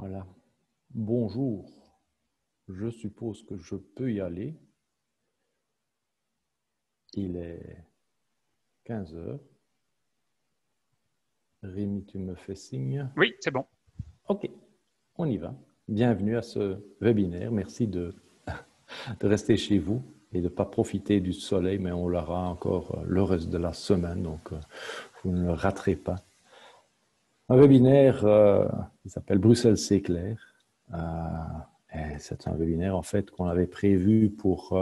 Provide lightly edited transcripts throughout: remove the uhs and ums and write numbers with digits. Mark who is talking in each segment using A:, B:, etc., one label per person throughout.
A: Voilà. Bonjour. Je suppose que je peux y aller. Il est 15 heures. Rémi, tu me fais signe.
B: Oui, c'est bon.
A: OK, on y va. Bienvenue à ce webinaire. Merci de rester chez vous et de ne pas profiter du soleil, mais on l'aura encore le reste de la semaine, donc vous ne le raterez pas. Un webinaire qui s'appelle Bruxelles c'est clair. C'est un webinaire en fait qu'on avait prévu pour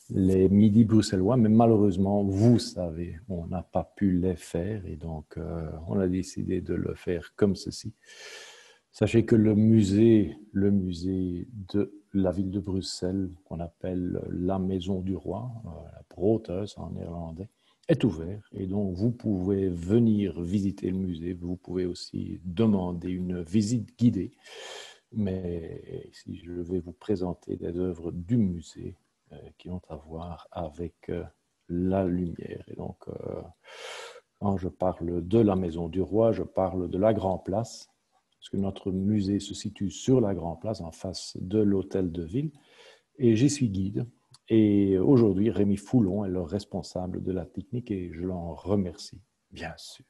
A: les midis bruxellois, mais malheureusement, vous savez, on n'a pas pu les faire et donc on a décidé de le faire comme ceci. Sachez que le musée de la ville de Bruxelles, qu'on appelle la Maison du Roi, la Broodhuis en néerlandais, est ouvert et donc vous pouvez venir visiter le musée. Vous pouvez aussi demander une visite guidée. Mais ici, je vais vous présenter des œuvres du musée qui ont à voir avec la lumière. Et donc, quand je parle de la Maison du Roi, je parle de la Grand Place, parce que notre musée se situe sur la Grand Place, en face de l'hôtel de ville. Et j'y suis guide. Et aujourd'hui, Rémi Foulon est le responsable de la technique et je l'en remercie, bien sûr.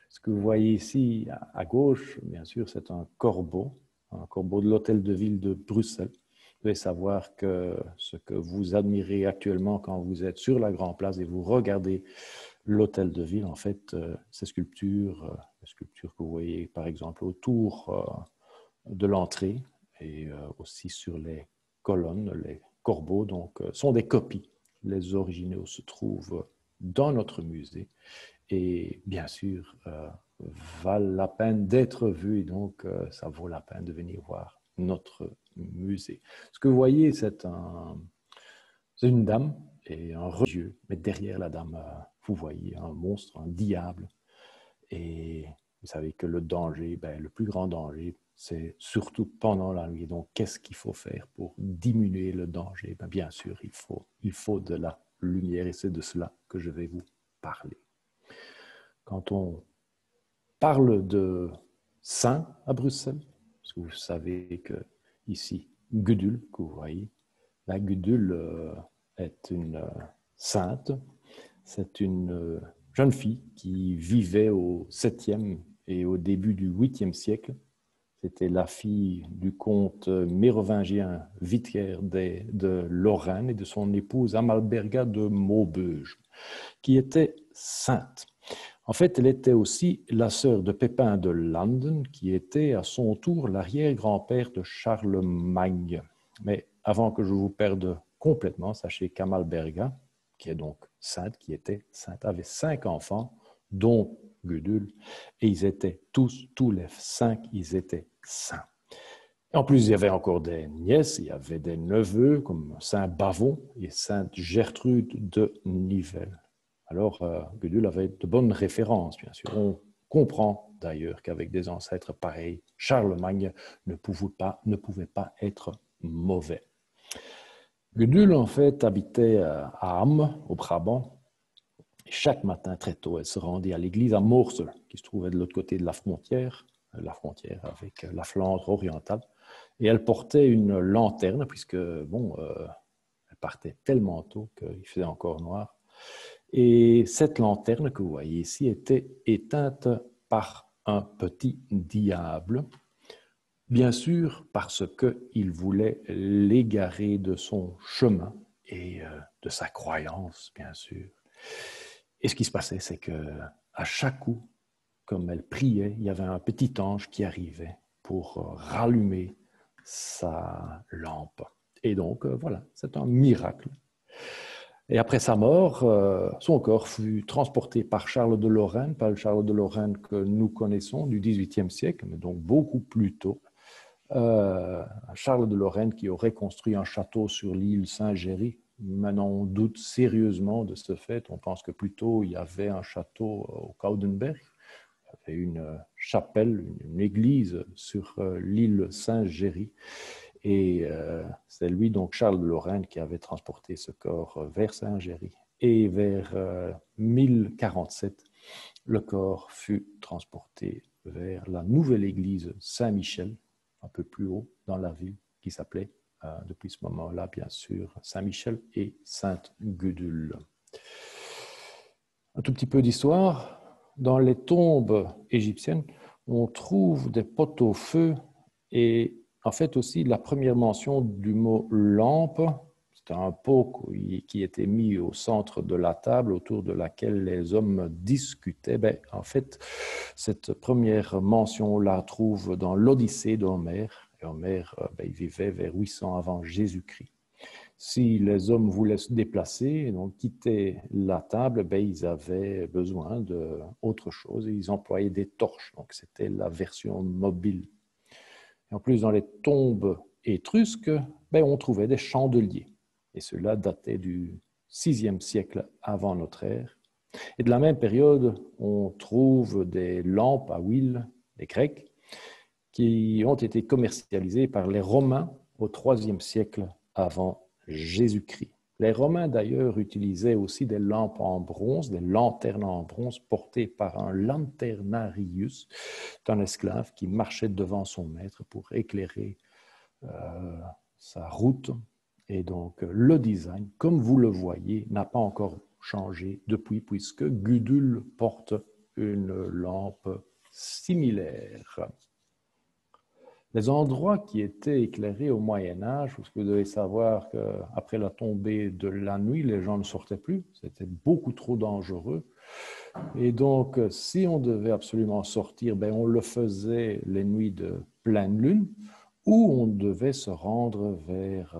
A: Ce que vous voyez ici à gauche, bien sûr, c'est un corbeau de l'hôtel de ville de Bruxelles. Vous devez savoir que ce que vous admirez actuellement quand vous êtes sur la Grand Place et vous regardez l'hôtel de ville, en fait, ces sculptures, les sculptures que vous voyez par exemple autour de l'entrée et aussi sur les colonnes, les corbeaux, donc, sont des copies. Les originaux se trouvent dans notre musée et bien sûr valent la peine d'être vus et donc ça vaut la peine de venir voir notre musée. Ce que vous voyez, c'est une dame et un religieux, mais derrière la dame, vous voyez un monstre, un diable. Et vous savez que le danger, le plus grand danger, c'est surtout pendant la nuit. Donc, qu'est-ce qu'il faut faire pour diminuer le danger? Bien sûr, il faut de la lumière et c'est de cela que je vais vous parler. Quand on parle de saint à Bruxelles, parce que vous savez que ici, Gudule, que vous voyez, la Gudule est une sainte. C'est une jeune fille qui vivait au 7e et au début du 8e siècle. C'était la fille du comte mérovingien Witger de Lorraine et de son épouse Amalberga de Maubeuge, qui était sainte. En fait, elle était aussi la sœur de Pépin de Landen, qui était à son tour l'arrière-grand-père de Charlemagne. Mais avant que je vous perde complètement, sachez qu'Amalberga, qui est donc sainte, qui était sainte, avait 5 enfants, dont Gudule, et ils étaient tous les 5, ils étaient saints. En plus, il y avait encore des nièces, il y avait des neveux, comme Saint Bavon et Sainte Gertrude de Nivelles. Alors, Gudule avait de bonnes références, bien sûr. On comprend d'ailleurs qu'avec des ancêtres pareils, Charlemagne ne pouvait pas être mauvais. Gudule, en fait, habitait à Ham, au Brabant. Et chaque matin, très tôt, elle se rendait à l'église à Moorsel, qui se trouvait de l'autre côté de la frontière avec la Flandre orientale. Et elle portait une lanterne, puisque, elle partait tellement tôt qu'il faisait encore noir. Et cette lanterne que vous voyez ici était éteinte par un petit diable, bien sûr parce qu'il voulait l'égarer de son chemin et de sa croyance, bien sûr. Et ce qui se passait, c'est qu'à chaque coup, comme elle priait, il y avait un petit ange qui arrivait pour rallumer sa lampe. Et donc, voilà, c'est un miracle. Et après sa mort, son corps fut transporté par Charles de Lorraine, pas le Charles de Lorraine que nous connaissons du XVIIIe siècle, mais donc beaucoup plus tôt. Charles de Lorraine qui aurait construit un château sur l'île Saint-Géry. Maintenant, on doute sérieusement de ce fait. On pense que plutôt il y avait un château au Coudenberg. Il y avait une chapelle, une église sur l'île Saint-Géry. Et c'est lui, donc Charles de Lorraine, qui avait transporté ce corps vers Saint-Géry. Et vers 1047, le corps fut transporté vers la nouvelle église Saint-Michel, un peu plus haut dans la ville, qui s'appelait depuis ce moment-là, bien sûr, Saint-Michel et Sainte-Gudule. Un tout petit peu d'histoire. Dans les tombes égyptiennes, on trouve des pot-au-feu et en fait aussi la première mention du mot lampe. C'était un pot qui était mis au centre de la table autour de laquelle les hommes discutaient. En fait, cette première mention, on la trouve dans l'Odyssée d'Homère. Et Homère, il vivait vers 800 avant Jésus-Christ. Si les hommes voulaient se déplacer, donc quitter la table, ils avaient besoin d'autre chose et ils employaient des torches. Donc c'était la version mobile. Et en plus, dans les tombes étrusques, on trouvait des chandeliers. Et cela datait du VIe siècle avant notre ère. Et de la même période, on trouve des lampes à huile, des Grecs, qui ont été commercialisées par les Romains au IIIe siècle avant Jésus-Christ. Les Romains, d'ailleurs, utilisaient aussi des lampes en bronze, des lanternes en bronze portées par un lanternarius, un esclave qui marchait devant son maître pour éclairer sa route. Et donc, le design, comme vous le voyez, n'a pas encore changé depuis, puisque Gudule porte une lampe similaire. Les endroits qui étaient éclairés au Moyen-Âge, parce que vous devez savoir qu'après la tombée de la nuit, les gens ne sortaient plus, c'était beaucoup trop dangereux. Et donc, si on devait absolument sortir, on le faisait les nuits de pleine lune, ou on devait se rendre vers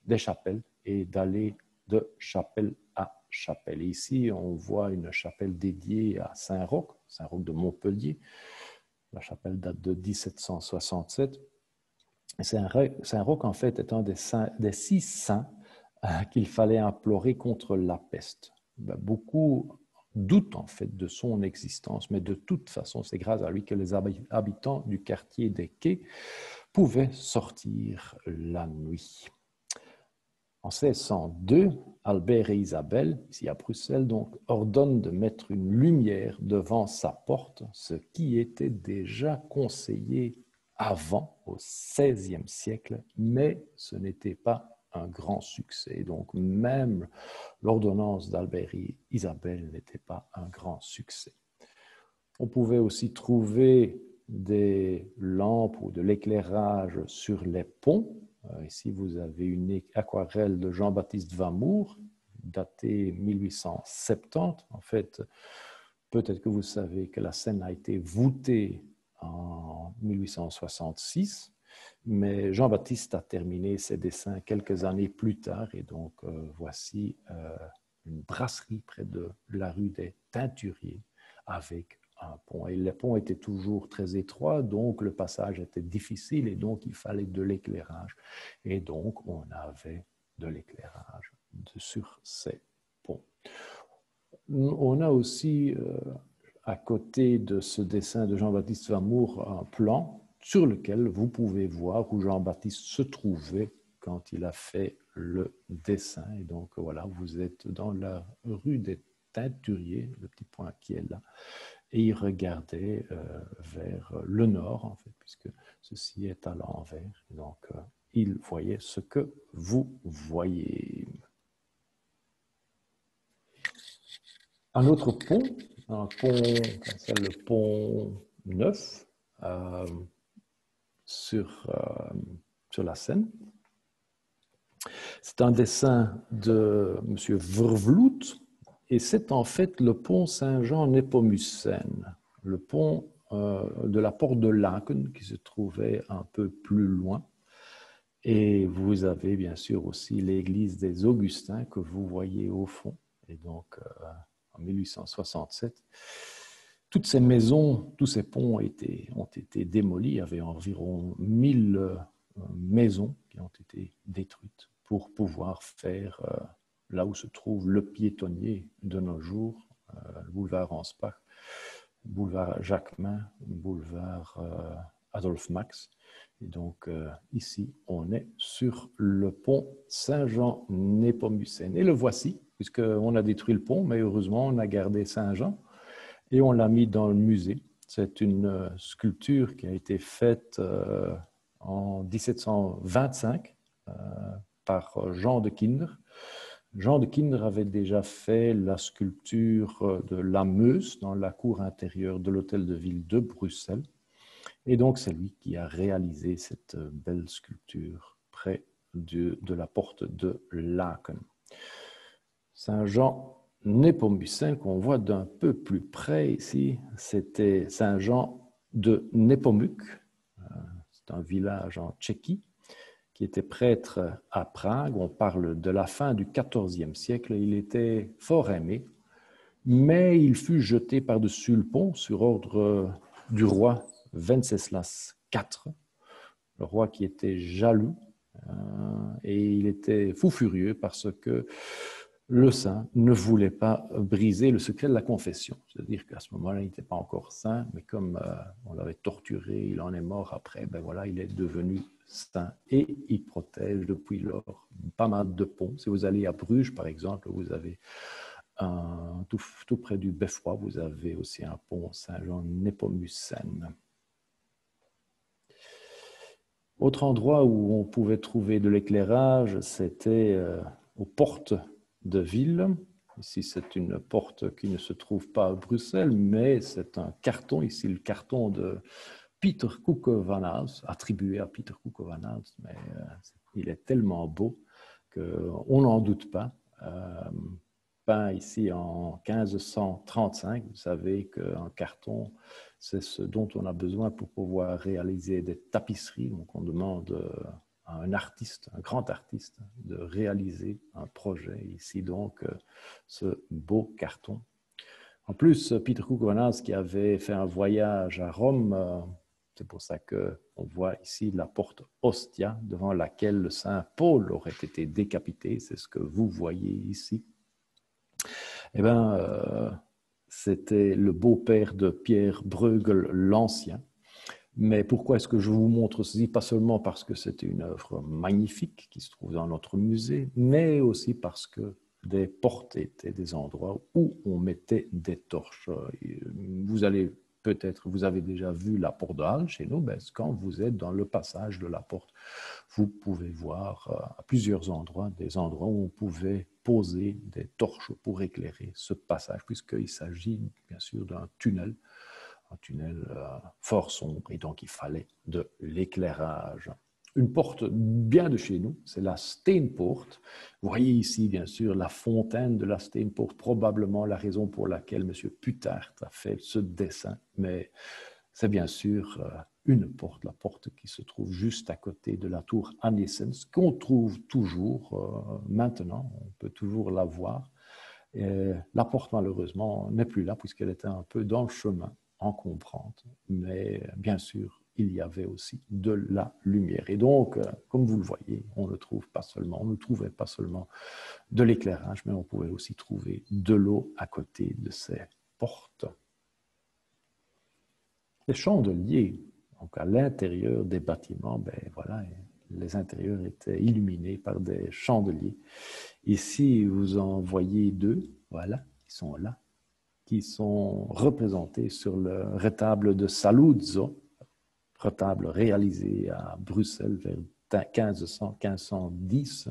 A: des chapelles et d'aller de chapelle à chapelle. Et ici, on voit une chapelle dédiée à Saint-Roch, Saint-Roch de Montpellier. La chapelle date de 1767. Saint-Roch, en fait, est un des 6 saints qu'il fallait implorer contre la peste. Beaucoup doutent, en fait, de son existence, mais de toute façon, c'est grâce à lui que les habitants du quartier des Quais pouvaient sortir la nuit. En 1602, Albert et Isabelle, ici à Bruxelles, donc, ordonnent de mettre une lumière devant sa porte, ce qui était déjà conseillé avant, au XVIe siècle, mais ce n'était pas un grand succès. Donc, même l'ordonnance d'Albert et Isabelle n'était pas un grand succès. On pouvait aussi trouver des lampes ou de l'éclairage sur les ponts. Ici, vous avez une aquarelle de Jean-Baptiste Vamour, datée 1870. En fait, peut-être que vous savez que la scène a été voûtée en 1866, mais Jean-Baptiste a terminé ses dessins quelques années plus tard. Et donc, voici une brasserie près de la rue des Teinturiers avec un pont. Et le pont était toujours très étroit, donc le passage était difficile et donc il fallait de l'éclairage. Et donc on avait de l'éclairage sur ces ponts. On a aussi, à côté de ce dessin de Jean-Baptiste Vamour, un plan sur lequel vous pouvez voir où Jean-Baptiste se trouvait quand il a fait le dessin. Et donc voilà, vous êtes dans la rue des Teinturiers, le petit point qui est là. Et il regardait vers le nord, en fait, puisque ceci est à l'envers. Donc, il voyait ce que vous voyez. Un autre pont, c'est le pont Neuf, sur la Seine. C'est un dessin de M. Vervloet, et c'est en fait le pont Saint-Jean-Népomucène, le pont de la porte de Laken qui se trouvait un peu plus loin. Et vous avez bien sûr aussi l'église des Augustins que vous voyez au fond. Et donc, en 1867, toutes ces maisons, tous ces ponts ont été démolis. Il y avait environ 1000 maisons qui ont été détruites pour pouvoir faire là où se trouve le piétonnier de nos jours, le boulevard Anspach, boulevard Jacquemin, boulevard Adolphe Max. Et donc ici, on est sur le pont Saint-Jean-Népomucène. Et le voici, puisqu'on a détruit le pont, mais heureusement, on a gardé Saint-Jean et on l'a mis dans le musée. C'est une sculpture qui a été faite en 1725 par Jean de Kinder. Jean de Kinder avait déjà fait la sculpture de la Meuse dans la cour intérieure de l'hôtel de ville de Bruxelles. Et donc, c'est lui qui a réalisé cette belle sculpture près de la porte de Laken. Saint Jean Nepomucen, qu'on voit d'un peu plus près ici, c'était Saint Jean de Nepomuk. C'est un village en Tchéquie qui était prêtre à Prague. On parle de la fin du XIVe siècle. Il était fort aimé, mais il fut jeté par-dessus le pont sur ordre du roi Venceslas IV, le roi qui était jaloux, et il était fou furieux parce que le saint ne voulait pas briser le secret de la confession. C'est-à-dire qu'à ce moment-là, il n'était pas encore saint, mais comme on l'avait torturé, il en est mort après, ben voilà, il est devenu saint et il protège depuis lors pas mal de ponts. Si vous allez à Bruges, par exemple, vous avez tout près du Beffroi, vous avez aussi un pont Saint-Jean Nepomucen. Autre endroit où on pouvait trouver de l'éclairage, c'était aux portes de ville. Ici, c'est une porte qui ne se trouve pas à Bruxelles, mais c'est un carton, ici le carton de Peter Couke van Hals, attribué à Peter Couke van Hals, mais il est tellement beau qu'on n'en doute pas. Peint ici en 1535, vous savez qu'un carton, c'est ce dont on a besoin pour pouvoir réaliser des tapisseries. Donc on demande à un artiste, un grand artiste, de réaliser un projet. Ici donc, ce beau carton. En plus, Peter Couke van Hals qui avait fait un voyage à Rome, c'est pour ça qu'on voit ici la porte Ostia, devant laquelle le Saint Paul aurait été décapité. C'est ce que vous voyez ici. Eh bien, c'était le beau-père de Pierre Bruegel l'Ancien. Mais pourquoi est-ce que je vous montre ceci? Pas seulement parce que c'était une œuvre magnifique qui se trouve dans notre musée, mais aussi parce que des portes étaient des endroits où on mettait des torches. Vous allez peut-être, vous avez déjà vu la porte de Halle chez nous, ben, quand vous êtes dans le passage de la porte, vous pouvez voir à plusieurs endroits, des endroits où on pouvait poser des torches pour éclairer ce passage, puisqu'il s'agit bien sûr d'un tunnel fort sombre, et donc il fallait de l'éclairage. Une porte bien de chez nous, c'est la Steenpoort. Vous voyez ici, bien sûr, la fontaine de la Steenpoort, probablement la raison pour laquelle M. Putart a fait ce dessin, mais c'est bien sûr une porte, la porte qui se trouve juste à côté de la tour Anissens, qu'on trouve toujours maintenant, on peut toujours la voir. Et la porte, malheureusement, n'est plus là, puisqu'elle était un peu dans le chemin, encombrante, mais bien sûr, il y avait aussi de la lumière. Et donc, comme vous le voyez, on ne trouvait pas seulement de l'éclairage, mais on pouvait aussi trouver de l'eau à côté de ces portes. Les chandeliers, donc à l'intérieur des bâtiments, ben voilà, les intérieurs étaient illuminés par des chandeliers. Ici, vous en voyez deux, voilà, qui sont là, qui sont représentés sur le retable de Saluzzo, retable réalisé à Bruxelles vers 1500-1510,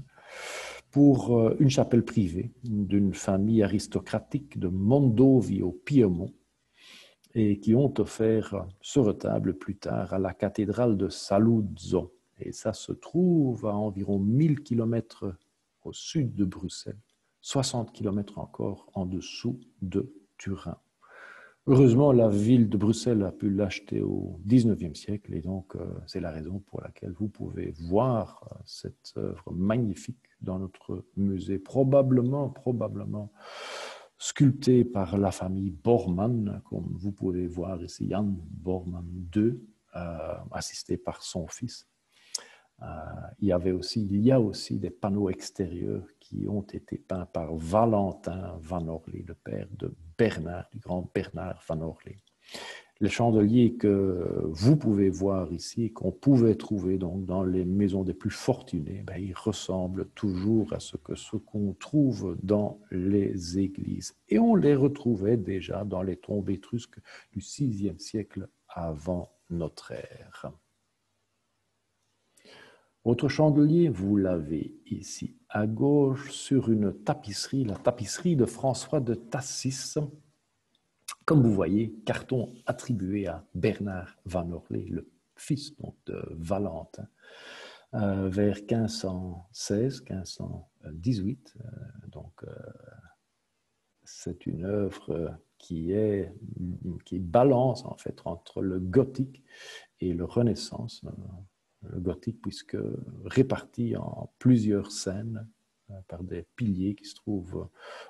A: pour une chapelle privée d'une famille aristocratique de Mondovi au Piémont, et qui ont offert ce retable plus tard à la cathédrale de Saluzzo. Et ça se trouve à environ 1000 km au sud de Bruxelles, 60 km encore en dessous de Turin. Heureusement, la ville de Bruxelles a pu l'acheter au XIXe siècle, et donc c'est la raison pour laquelle vous pouvez voir cette œuvre magnifique dans notre musée, probablement sculptée par la famille Bormann, comme vous pouvez voir ici, Jan Bormann II, assisté par son fils. Il y a aussi des panneaux extérieurs qui ont été peints par Valentin Van Orley, le père de Bernard, du grand Bernard Van Orley. Les chandeliers que vous pouvez voir ici, qu'on pouvait trouver donc dans les maisons des plus fortunés, ben, ils ressemblent toujours à ce qu'on trouve dans les églises. Et on les retrouvait déjà dans les tombes étrusques du VIe siècle avant notre ère. Votre chandelier, vous l'avez ici à gauche sur une tapisserie, la tapisserie de François de Tassis. Comme vous voyez, carton attribué à Bernard Van Orley, le fils donc, de Valentin, vers 1516-1518. Donc, c'est une œuvre qui balance en fait entre le gothique et le Renaissance. Le gothique, puisque réparti en plusieurs scènes par des piliers qui se trouvent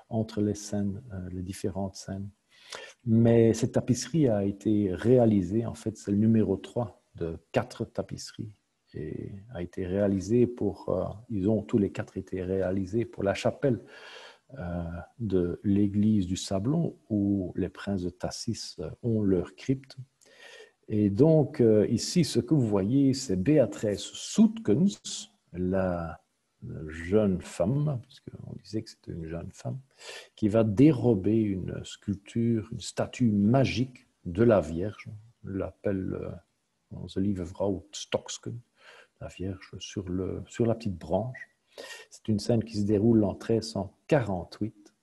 A: entre les scènes, les différentes scènes. Mais cette tapisserie a été réalisée, en fait, c'est le numéro 3 de 4 tapisseries et a été réalisée ils ont tous les 4 été réalisés pour la chapelle de l'église du Sablon où les princes de Tassis ont leur crypte. Et donc, ici, ce que vous voyez, c'est Béatrice Soetkens, la jeune femme, parce qu'on disait que c'était une jeune femme, qui va dérober une sculpture, une statue magique de la Vierge. On l'appelle dans le livre Vrouw Stoksken, la Vierge sur la petite branche. C'est une scène qui se déroule en 1348.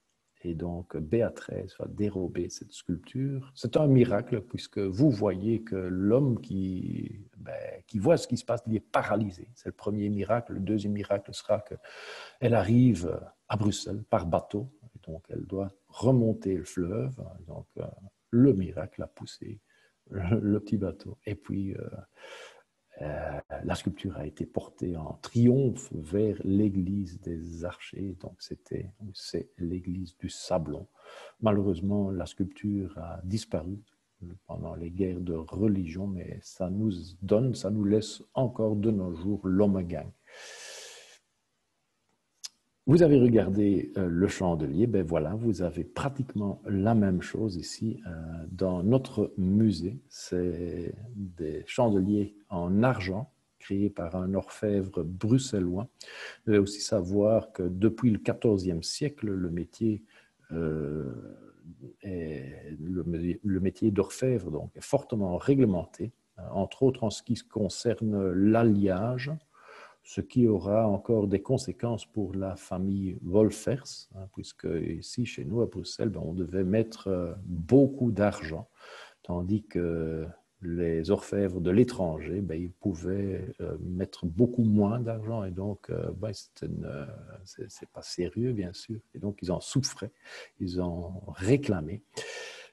A: Et donc, Béatrice va dérober cette sculpture. C'est un miracle, puisque vous voyez que l'homme qui voit ce qui se passe, il est paralysé. C'est le premier miracle. Le deuxième miracle sera qu'elle arrive à Bruxelles par bateau. Et donc, elle doit remonter le fleuve. Donc, le miracle a poussé le petit bateau. Et puis, la sculpture a été portée en triomphe vers l'église des Archers, donc c'est l'église du Sablon. Malheureusement, la sculpture a disparu pendant les guerres de religion, mais ça nous laisse encore de nos jours l'Ommegang. Vous avez regardé le chandelier, ben voilà, vous avez pratiquement la même chose ici dans notre musée. C'est des chandeliers en argent créés par un orfèvre bruxellois. Vous devez aussi savoir que depuis le XIVe siècle, le métier d'orfèvre donc, est fortement réglementé, entre autres en ce qui concerne l'alliage, ce qui aura encore des conséquences pour la famille Wolfers, puisque ici, chez nous, à Bruxelles, on devait mettre beaucoup d'argent, tandis que les orfèvres de l'étranger, ils pouvaient mettre beaucoup moins d'argent, et donc, c'est pas sérieux, bien sûr, et donc ils en souffraient, ils en réclamaient.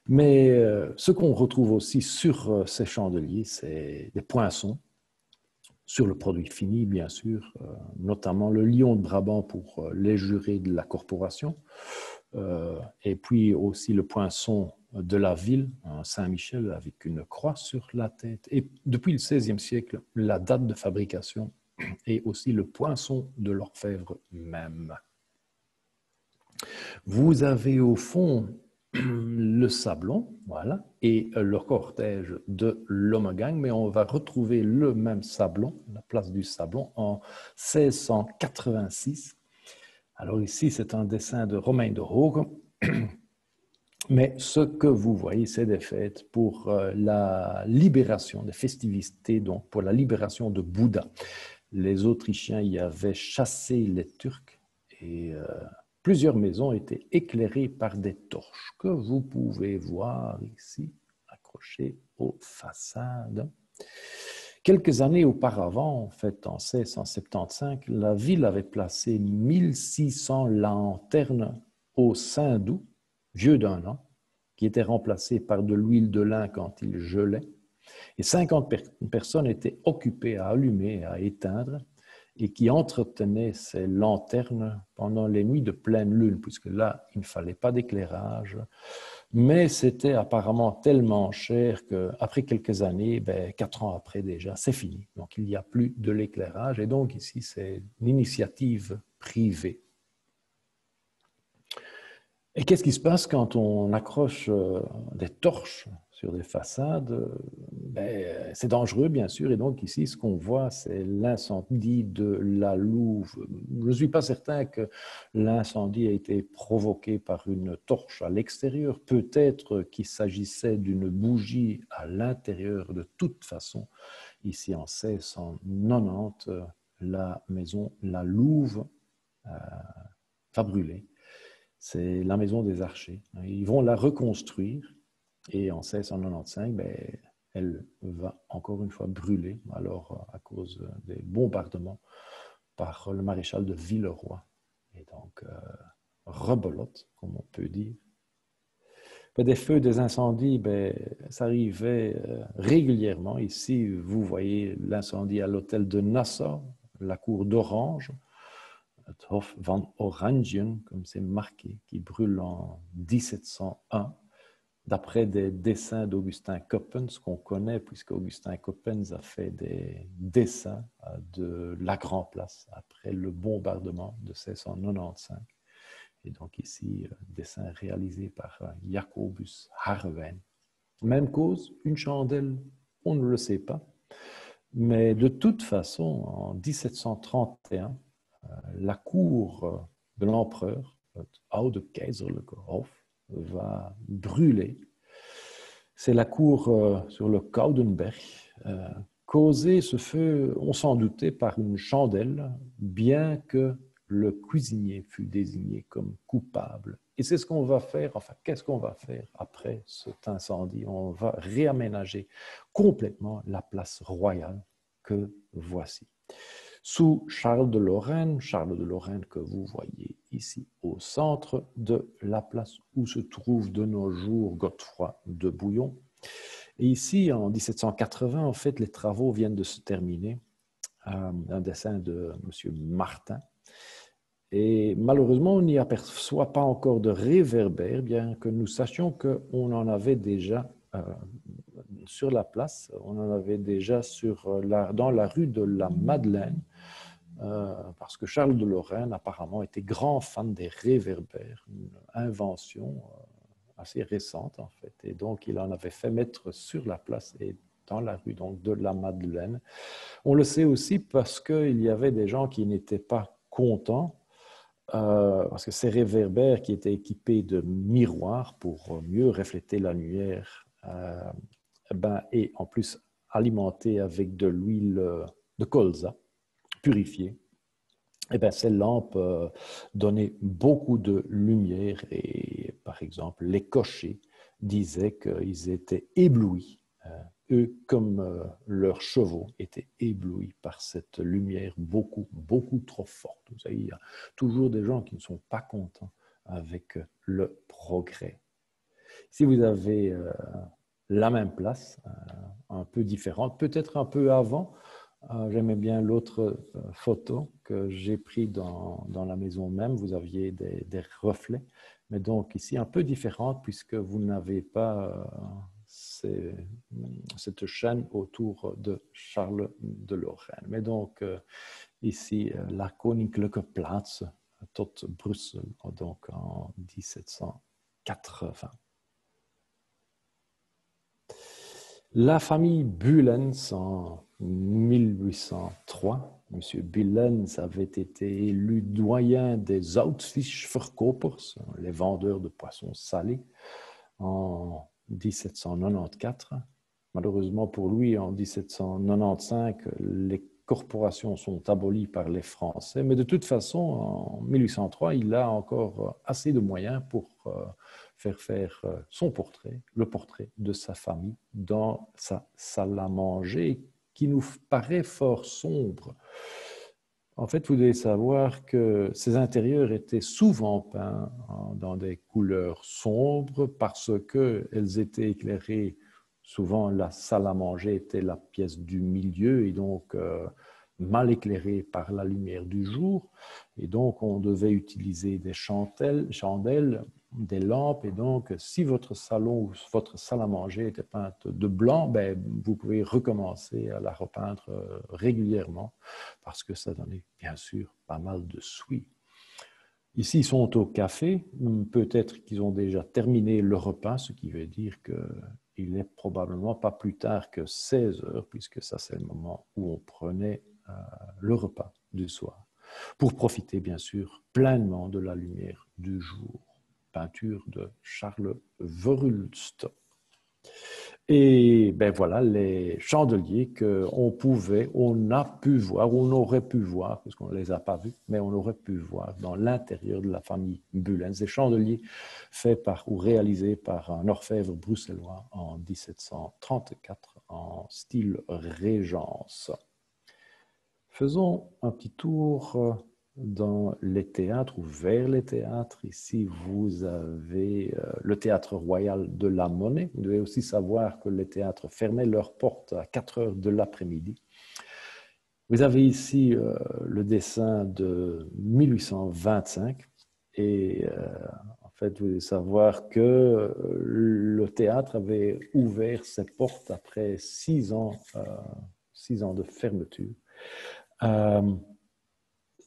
A: Mais ce qu'on retrouve aussi sur ces chandeliers, c'est des poinçons, sur le produit fini, bien sûr, notamment le lion de Brabant pour les jurés de la corporation, et puis aussi le poinçon de la ville, Saint-Michel, avec une croix sur la tête. Et depuis le XVIe siècle, la date de fabrication et aussi le poinçon de l'orfèvre même. Vous avez au fond le Sablon, voilà, et le cortège de l'Ommegang, mais on va retrouver le même Sablon, la place du Sablon, en 1686. Alors ici, c'est un dessin de Romain de Hoog, mais ce que vous voyez, c'est des fêtes pour la libération, des festivités, donc pour la libération de Bouddha. Les Autrichiens y avaient chassé les Turcs et plusieurs maisons étaient éclairées par des torches que vous pouvez voir ici, accrochées aux façades. Quelques années auparavant, en fait, en 1675, la ville avait placé 1600 lanternes au Saint-Doux, vieux d'un an, qui étaient remplacées par de l'huile de lin quand il gelait. Et 50 personnes étaient occupées à allumer, à éteindre, et qui entretenaient ces lanternes pendant les nuits de pleine lune, puisque là, il ne fallait pas d'éclairage. Mais c'était apparemment tellement cher qu'après quelques années, 4 ans après déjà, c'est fini. Donc, il n'y a plus de l'éclairage. Et donc, ici, c'est une initiative privée. Et qu'est-ce qui se passe quand on accroche des torches sur des façades, c'est dangereux, bien sûr. Et donc ici, ce qu'on voit, c'est l'incendie de la Louve. Je ne suis pas certain que l'incendie a été provoqué par une torche à l'extérieur. Peut-être qu'il s'agissait d'une bougie à l'intérieur. De toute façon, ici en 1690, la maison La Louve va brûler. C'est la maison des archers. Ils vont la reconstruire et en 1695, elle va encore une fois brûler, alors à cause des bombardements par le maréchal de Villeroy. Et donc, rebelote, comme on peut dire. Des feux, des incendies, ça arrivait régulièrement. Ici, vous voyez l'incendie à l'hôtel de Nassau, la cour d'Orange, het Hof van Oranien, comme c'est marqué, qui brûle en 1701, d'après des dessins d'Augustin Coppens, qu'on connaît, puisque Augustin Coppens a fait des dessins de la Grand Place après le bombardement de 1695. Et donc ici, dessin réalisé par Jacobus Harwijn. Même cause, une chandelle, on ne le sait pas. Mais de toute façon, en 1731, la cour de l'empereur, le Oude Keizerlijke Hof, va brûler. C'est la cour sur le Koudenberg. Causé ce feu, on s'en doutait, par une chandelle, bien que le cuisinier fut désigné comme coupable. Et c'est ce qu'on va faire, enfin, qu'est-ce qu'on va faire après cet incendie? On va réaménager complètement la place royale que voici. Sous Charles de Lorraine que vous voyez ici au centre de la place où se trouve de nos jours Godefroy de Bouillon. Et ici, en 1780, en fait, les travaux viennent de se terminer. Un dessin de M. Martin. Et malheureusement, on n'y aperçoit pas encore de réverbère, bien que nous sachions qu'on en avait déjà sur la place, on en avait déjà dans la rue de la Madeleine, parce que Charles de Lorraine apparemment était grand fan des réverbères, une invention assez récente en fait. Et donc, il en avait fait mettre sur la place et dans la rue donc, de la Madeleine. On le sait aussi parce qu'il y avait des gens qui n'étaient pas contents parce que ces réverbères qui étaient équipés de miroirs pour mieux refléter la lumière et en plus alimentés avec de l'huile de colza purifiée, ces lampes donnaient beaucoup de lumière et par exemple les cochers disaient qu'ils étaient éblouis. Eux, comme leurs chevaux, étaient éblouis par cette lumière beaucoup, beaucoup trop forte. Vous savez, il y a toujours des gens qui ne sont pas contents avec le progrès. Si vous avez la même place, un peu différente, peut-être un peu avant, j'aimais bien l'autre photo que j'ai prise dans la maison même. Vous aviez des reflets, mais donc ici un peu différente puisque vous n'avez pas cette chaîne autour de Charles de Lorraine. Mais donc ici, la Koninklijke Plaats tot Bruxelles, donc en 1780. La famille Bulens en 1803. M. Bulens avait été élu doyen des Zoutvisverkopers, les vendeurs de poissons salés, en 1794. Malheureusement pour lui, en 1795, les corporations sont abolies par les Français, mais de toute façon, en 1803, il a encore assez de moyens pour faire son portrait, le portrait de sa famille dans sa salle à manger, qui nous paraît fort sombre. En fait, vous devez savoir que ces intérieurs étaient souvent peints dans des couleurs sombres parce qu'elles étaient éclairées. Souvent, la salle à manger était la pièce du milieu et donc mal éclairée par la lumière du jour. Et donc, on devait utiliser des chandelles, des lampes. Et donc, si votre salon ou votre salle à manger était peinte de blanc, vous pouvez recommencer à la repeindre régulièrement parce que ça donnait bien sûr pas mal de suie. Ici, ils sont au café. Peut-être qu'ils ont déjà terminé le repas, ce qui veut dire il n'est probablement pas plus tard que 16 heures, puisque ça c'est le moment où on prenait le repas du soir, pour profiter bien sûr pleinement de la lumière du jour. Peinture de Charles Verhulst. Et ben voilà les chandeliers on a pu voir, on aurait pu voir, parce qu'on ne les a pas vus, mais on aurait pu voir dans l'intérieur de la famille Bulens, des chandeliers faits par ou réalisés par un orfèvre bruxellois en 1734 en style Régence. Faisons un petit tour dans les théâtres ou vers les théâtres. Ici, vous avez le Théâtre Royal de la Monnaie. Vous devez aussi savoir que les théâtres fermaient leurs portes à 4 heures de l'après-midi. Vous avez ici le dessin de 1825 et en fait, vous devez savoir que le théâtre avait ouvert ses portes après 6 ans de fermeture.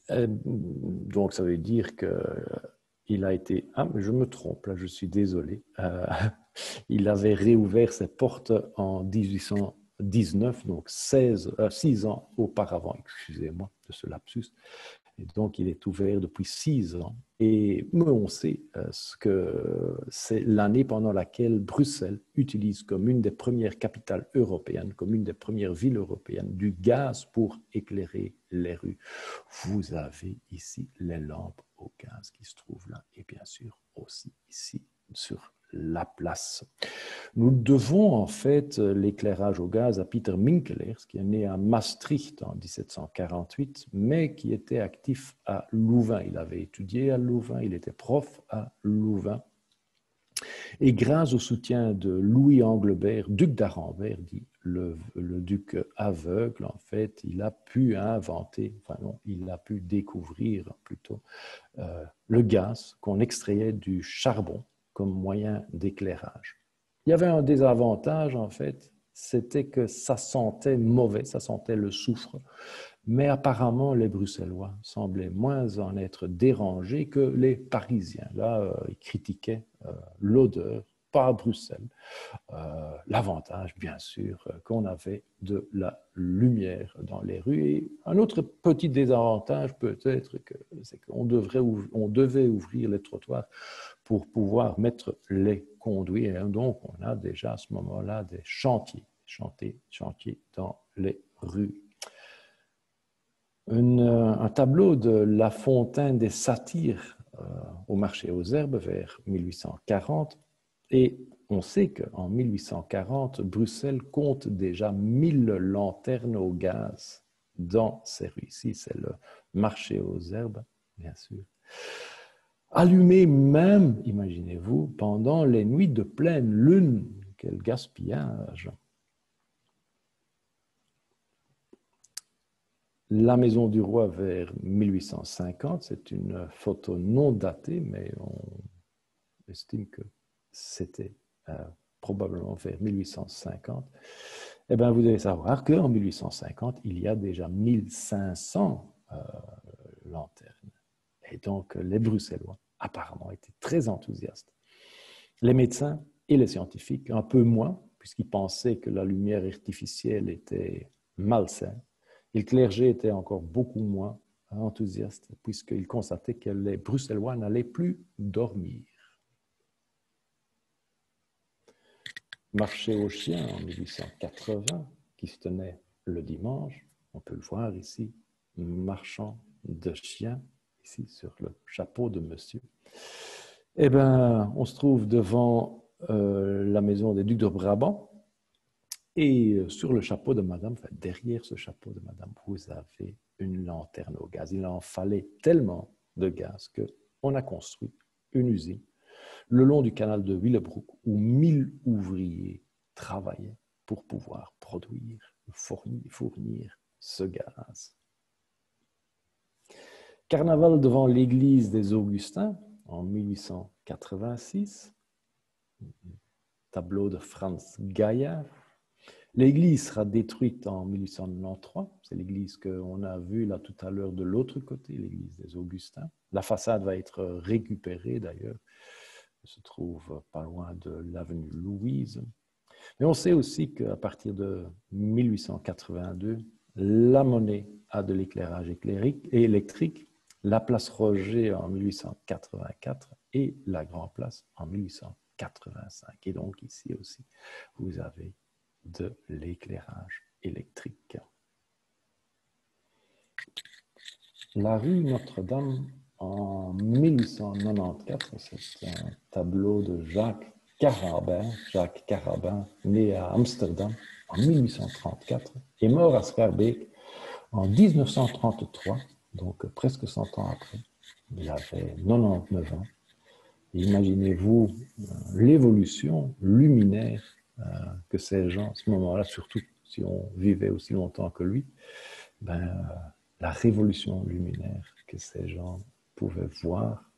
A: Donc, ça veut dire qu'il a été... Ah, mais je me trompe, là, je suis désolé. Il avait réouvert ses portes en 1819, donc 6 ans auparavant, excusez-moi de ce lapsus. Et donc, il est ouvert depuis 6 ans. Et on sait que c'est l'année pendant laquelle Bruxelles utilise comme une des premières capitales européennes, comme une des premières villes européennes, du gaz pour éclairer les rues. Vous avez ici les lampes au gaz qui se trouvent là, et bien sûr aussi ici sur la place. Nous devons en fait l'éclairage au gaz à Peter Minkelers, qui est né à Maastricht en 1748, mais qui était actif à Louvain. Il avait étudié à Louvain, il était prof à Louvain. Et grâce au soutien de Louis Anglebert, duc d'Arenberg, dit le duc aveugle, en fait, il a pu inventer, enfin non, il a pu découvrir plutôt le gaz qu'on extrayait du charbon comme moyen d'éclairage. Il y avait un désavantage, en fait, c'était que ça sentait mauvais, ça sentait le soufre, mais apparemment, les Bruxellois semblaient moins en être dérangés que les Parisiens. Là, ils critiquaient l'odeur, pas à Bruxelles. L'avantage, bien sûr, qu'on avait de la lumière dans les rues. Et un autre petit désavantage, peut-être, c'est qu'on devait ouvrir les trottoirs pour pouvoir mettre les conduits. Et donc, on a déjà à ce moment-là des chantiers dans les rues. Un tableau de La Fontaine des Satyres au marché aux Herbes vers 1840. Et on sait qu'en 1840, Bruxelles compte déjà 1000 lanternes au gaz dans ces rues. Ici, c'est le marché aux Herbes, bien sûr. Allumées même, imaginez-vous, pendant les nuits de pleine lune. Quel gaspillage! La Maison du Roi vers 1850, c'est une photo non datée, mais on estime que c'était probablement vers 1850. Eh bien, vous devez savoir qu'en 1850, il y a déjà 1500 lanternes. Et donc, les Bruxellois, apparemment, étaient très enthousiastes. Les médecins et les scientifiques, un peu moins, puisqu'ils pensaient que la lumière artificielle était malsaine. Et le clergé était encore beaucoup moins enthousiaste, puisqu'il constatait que les Bruxellois n'allaient plus dormir. Marché aux chiens en 1880, qui se tenait le dimanche, on peut le voir ici, marchand de chiens, ici sur le chapeau de monsieur. Eh bien, on se trouve devant la maison des ducs de Brabant, et sur le chapeau de madame, enfin derrière ce chapeau de madame, vous avez une lanterne au gaz. Il en fallait tellement de gaz qu'on a construit une usine le long du canal de Willebroek où 1000 ouvriers travaillaient pour pouvoir fournir ce gaz. Carnaval devant l'église des Augustins en 1886. Tableau de Franz Gaillard. L'église sera détruite en 1893. C'est l'église qu'on a vue là tout à l'heure de l'autre côté, l'église des Augustins. La façade va être récupérée d'ailleurs. Elle se trouve pas loin de l'avenue Louise. Mais on sait aussi qu'à partir de 1882, la monnaie a de l'éclairage électrique, la place Roger en 1884 et la Grand Place en 1885. Et donc ici aussi, vous avez de l'éclairage électrique. La rue Notre-Dame en 1894, c'est un tableau de Jacques Carabin, né à Amsterdam en 1834 et mort à Schaerbeek en 1933, donc presque 100 ans après. Il avait 99 ans. Imaginez-vous l'évolution luminaire que ces gens, à ce moment-là, surtout si on vivait aussi longtemps que lui, la révolution luminaire que ces gens pouvaient voir,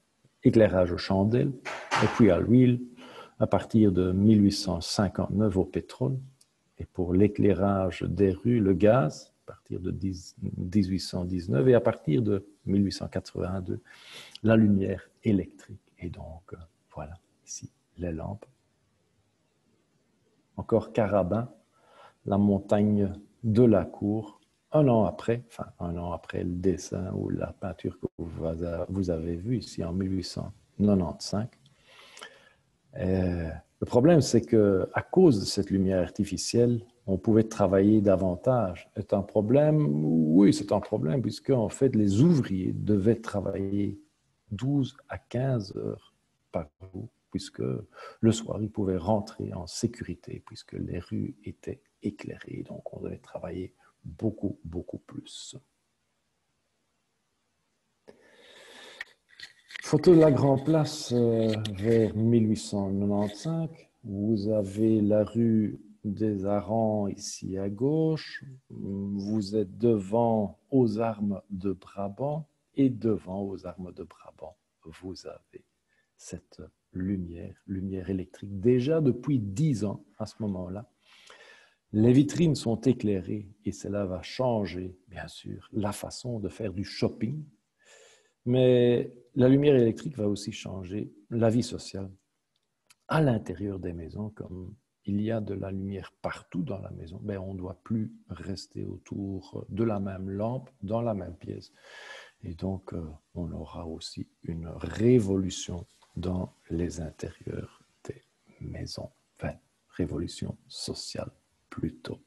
A: éclairage aux chandelles, et puis à l'huile, à partir de 1859 au pétrole, et pour l'éclairage des rues, le gaz, à partir de 1819, et à partir de 1882, la lumière électrique. Et donc, voilà, ici, les lampes. Encore Carabin, la montagne de la cour, un an après le dessin ou la peinture que vous avez vue ici en 1895. Le problème, c'est qu'à cause de cette lumière artificielle, on pouvait travailler davantage. C'est un problème? Oui, c'est un problème, puisque en fait, les ouvriers devaient travailler 12 à 15 heures par jour, puisque le soir, ils pouvaient rentrer en sécurité, puisque les rues étaient éclairées. Donc, on devait travailler beaucoup, beaucoup plus. Photo de la Grand Place vers 1895. Vous avez la rue des Arends ici à gauche. Vous êtes devant aux Armes de Brabant et devant aux Armes de Brabant, vous avez cette lumière électrique. Déjà depuis 10 ans à ce moment-là, les vitrines sont éclairées et cela va changer, bien sûr, la façon de faire du shopping. Mais la lumière électrique va aussi changer la vie sociale à l'intérieur des maisons, comme il y a de la lumière partout dans la maison, on ne doit plus rester autour de la même lampe dans la même pièce. Et donc, on aura aussi une révolution dans les intérieurs des maisons. Enfin, révolution sociale plutôt.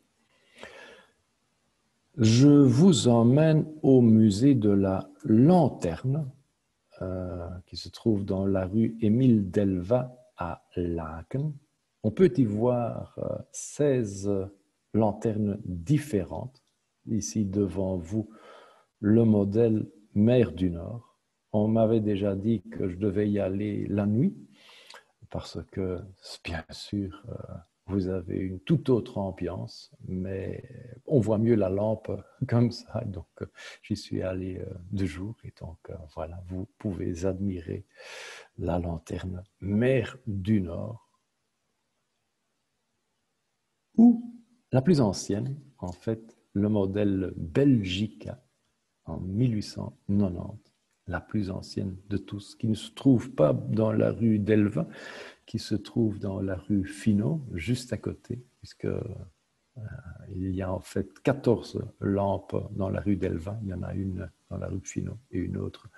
A: Je vous emmène au musée de la Lanterne, qui se trouve dans la rue Émile Delva à Laken. On peut y voir 16 lanternes différentes. Ici devant vous, le modèle Mer du Nord. On m'avait déjà dit que je devais y aller la nuit, parce que, bien sûr, vous avez une toute autre ambiance, mais on voit mieux la lampe comme ça. Donc, j'y suis allé de jour et donc, voilà, vous pouvez admirer la lanterne Mer du Nord. Ou la plus ancienne, en fait, le modèle Belgica en 1890, la plus ancienne de tous, qui ne se trouve pas dans la rue d'Elvin, qui se trouve dans la rue Finot, juste à côté, puisque il y a en fait 14 lampes dans la rue d'Elvin. Il y en a une dans la rue Finot et une autre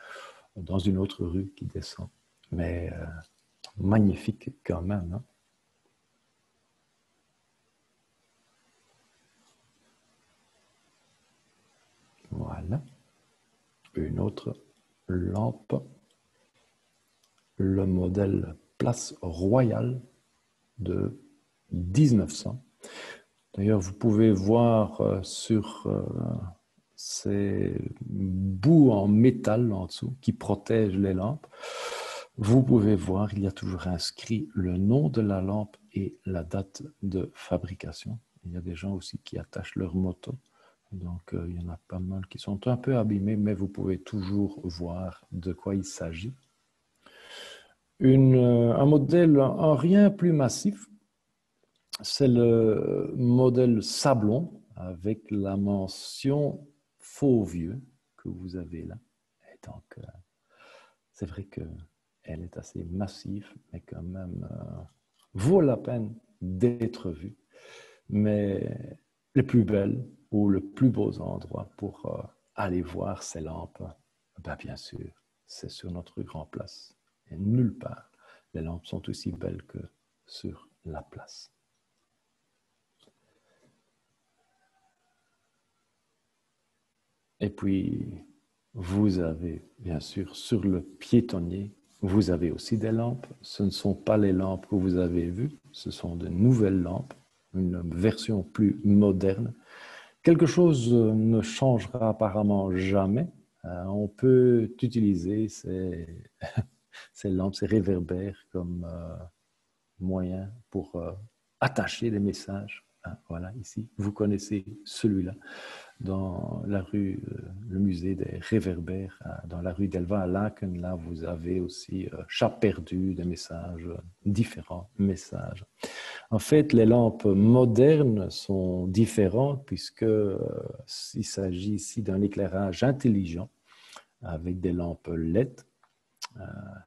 A: dans une autre rue qui descend. Mais magnifique quand même. Hein? Voilà. Une autre lampe. Le modèle Place Royale de 1900. D'ailleurs, vous pouvez voir sur ces bouts en métal en dessous qui protègent les lampes. Vous pouvez voir, il y a toujours inscrit le nom de la lampe et la date de fabrication. Il y a des gens aussi qui attachent leur moto. Donc, il y en a pas mal qui sont un peu abîmés, mais vous pouvez toujours voir de quoi il s'agit. Un modèle en rien plus massif, c'est le modèle Sablon avec la mention faux vieux que vous avez là. Et donc, c'est vrai qu'elle est assez massive, mais quand même vaut la peine d'être vues, mais les plus belles ou les plus beaux endroits pour aller voir ces lampes, ben bien sûr, c'est sur notre grand place. Et nulle part, les lampes sont aussi belles que sur la place. Et puis, vous avez, bien sûr, sur le piétonnier, vous avez aussi des lampes. Ce ne sont pas les lampes que vous avez vues, ce sont de nouvelles lampes, une version plus moderne. Quelque chose ne changera apparemment jamais. On peut utiliser ces lampes, ces réverbères comme moyen pour attacher des messages. Voilà, ici, vous connaissez celui-là dans la rue, le musée des réverbères, dans la rue d'Elva à Laken. Là, vous avez aussi Chat perdu, des messages, différents messages. En fait, les lampes modernes sont différentes puisqu'il s'agit ici d'un éclairage intelligent avec des lampes LED.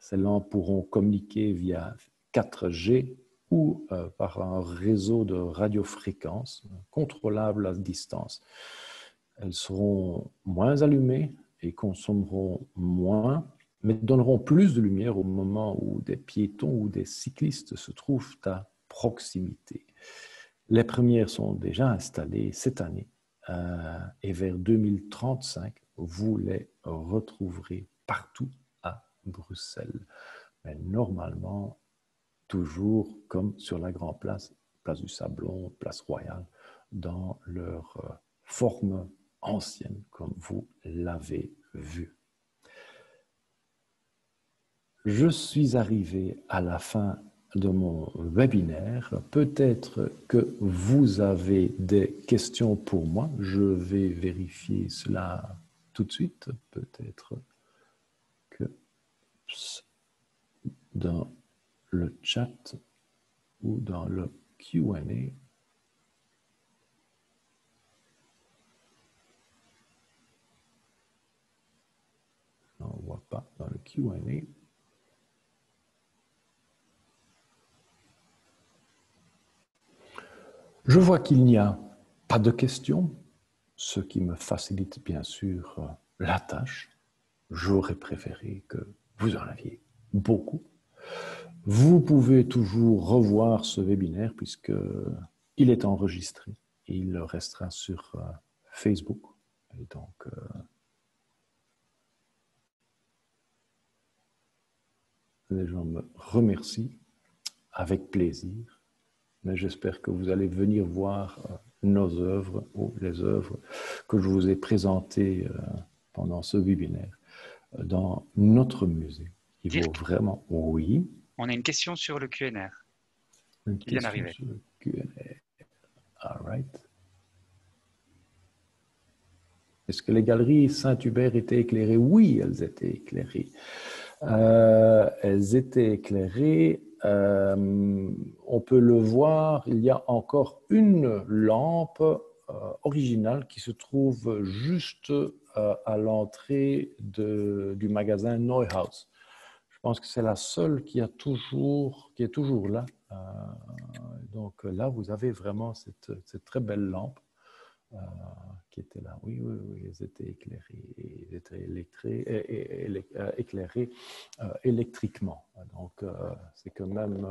A: Ces lampes pourront communiquer via 4G ou par un réseau de radiofréquences contrôlable à distance. Elles seront moins allumées et consommeront moins, mais donneront plus de lumière au moment où des piétons ou des cyclistes se trouvent à proximité. Les premières sont déjà installées cette année et vers 2035, vous les retrouverez partout à Bruxelles. Mais normalement, toujours comme sur la Grande Place, place du Sablon, place Royale, dans leur forme ancienne, comme vous l'avez vu. Je suis arrivé à la fin de mon webinaire. Peut-être que vous avez des questions pour moi. Je vais vérifier cela tout de suite. Peut-être que dans le chat ou dans le Q&A, on ne voit pas dans le Q&A. Je vois qu'il n'y a pas de questions, ce qui me facilite bien sûr la tâche. J'aurais préféré que vous en aviez beaucoup. Vous pouvez toujours revoir ce webinaire puisqu'il est enregistré et il restera sur Facebook. Et donc, les gens me remercient avec plaisir. Mais j'espère que vous allez venir voir nos œuvres ou les œuvres que je vous ai présentées pendant ce webinaire dans notre musée. Il vaut vraiment... Oui.
B: On a une question sur le QNR.
A: Une
B: qui vient
A: question
B: d'arriver.
A: sur le Q&A. All right. Est-ce que les galeries Saint-Hubert étaient éclairées? Oui, elles étaient éclairées. Elles étaient éclairées. On peut le voir, il y a encore une lampe originale qui se trouve juste à l'entrée du magasin Neuhaus. Je pense que c'est la seule qui est toujours là. Donc là, vous avez vraiment cette très belle lampe qui était là. Oui, elles étaient éclairées, elles étaient éclairées électriquement. Donc, c'est quand même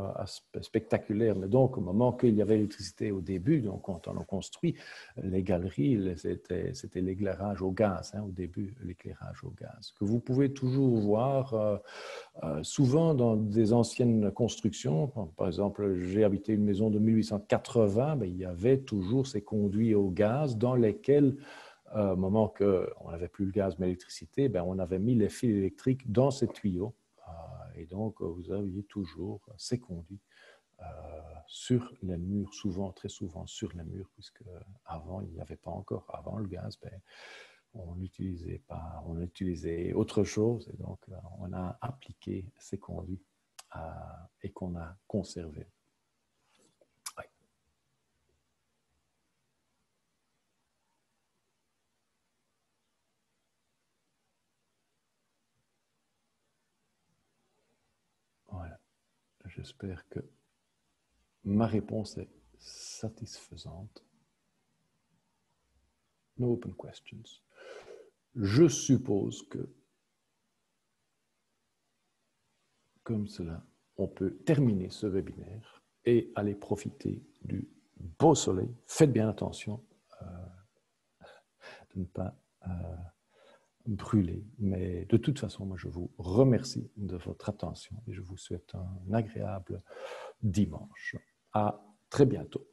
A: spectaculaire. Mais donc, au moment qu'il y avait l'électricité au début, donc quand on a construit les galeries, c'était l'éclairage au gaz, au début, l'éclairage au gaz, que vous pouvez toujours voir souvent dans des anciennes constructions. Par exemple, j'ai habité une maison de 1880, il y avait toujours ces conduits au gaz dans lesquels, au moment qu'on n'avait plus le gaz mais l'électricité, on avait mis les fils électriques dans ces tuyaux. Et donc, vous aviez toujours ces conduits sur les murs, très souvent sur les murs, puisque avant, il n'y avait pas encore, avant le gaz, on n'utilisait pas, on utilisait autre chose, et donc on a appliqué ces conduits et qu'on a conservé. Oui. Voilà. J'espère que ma réponse est satisfaisante. No open questions. Je suppose que, comme cela, on peut terminer ce webinaire et aller profiter du beau soleil. Faites bien attention de ne pas brûler. Mais de toute façon, moi, je vous remercie de votre attention et je vous souhaite un agréable dimanche. À très bientôt.